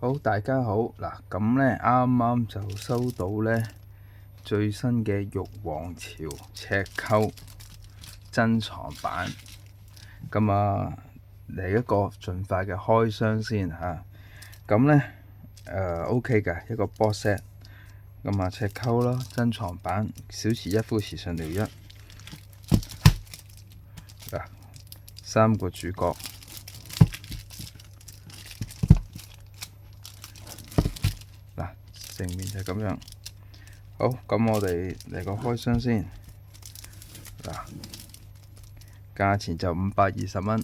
好，大家好嗱，咁咧啱啱就收到咧最新嘅玉皇朝赤溝珍藏版，咁嚟一個盡快嘅開箱先嚇。咁咧OK 嘅一個 box set，咁赤溝啦珍藏版，小池一夫時尚聊一嗱三個主角。正面就咁樣，好，咁我哋嚟個開箱先。嗱，價錢就520蚊。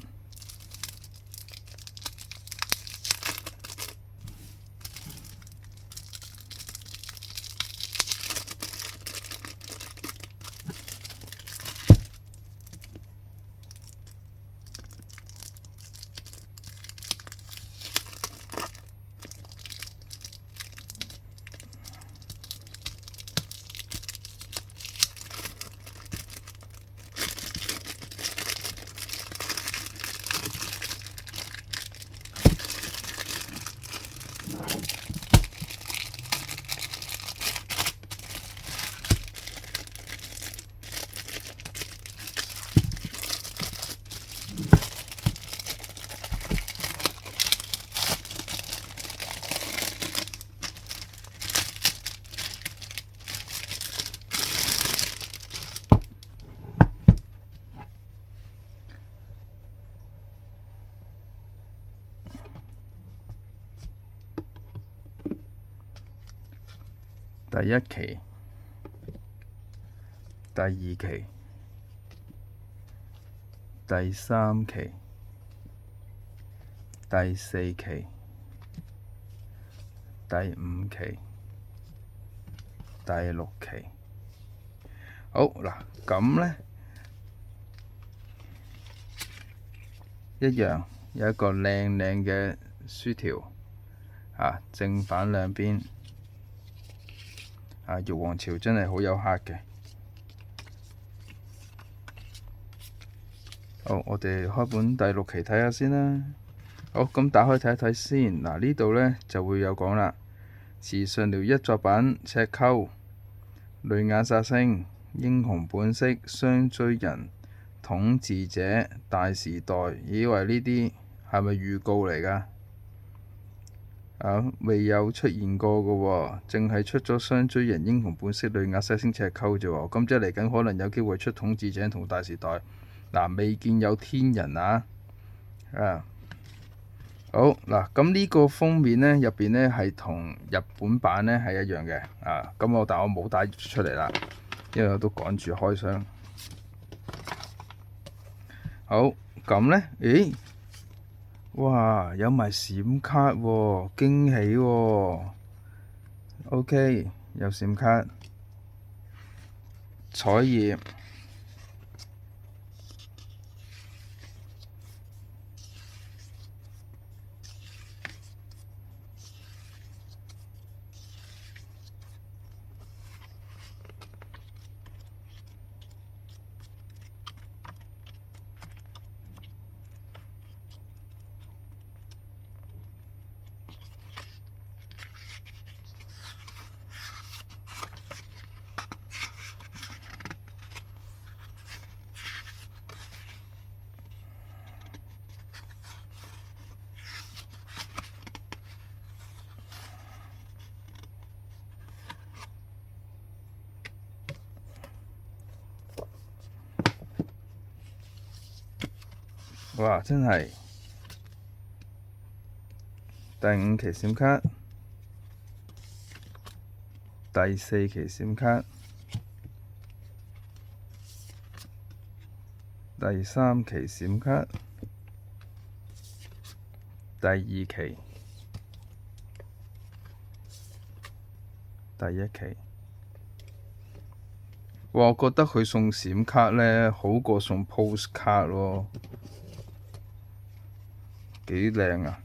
第一期、第二期、第三期、第四期、第五期、第六期。好嗱，咁咧一樣有一個靚靚嘅書條正反兩邊。玉皇朝真係好有客嘅。好，我哋開本第六期睇下先啦。好，咁打開睇一睇先。嗱，呢度呢就會有講啦。時尚聊一作品赤溝、淚眼殺星、英雄本色、雙追人、統治者、大時代。以為呢啲係咪預告嚟㗎？未有出現過嘅喎，淨係出咗雙追人、英雄本色、淚眼殺星、赤溝啫喎。咁即係嚟緊可能有機會出統治者同大時代。未見有天人好嗱，咁呢個封面呢，入邊呢係同日本版呢係一樣嘅但我冇帶出嚟啦，因為我都趕住開箱。好，咁呢，咦？哇！有埋閃卡喎，驚喜喎。OK，有閃卡，彩頁。哇！真係第五期閃卡，第四期閃卡，第三期閃卡，第二期，第一期。哇！我覺得佢送閃卡呢，好過送 postcard 咯，幾靚啊！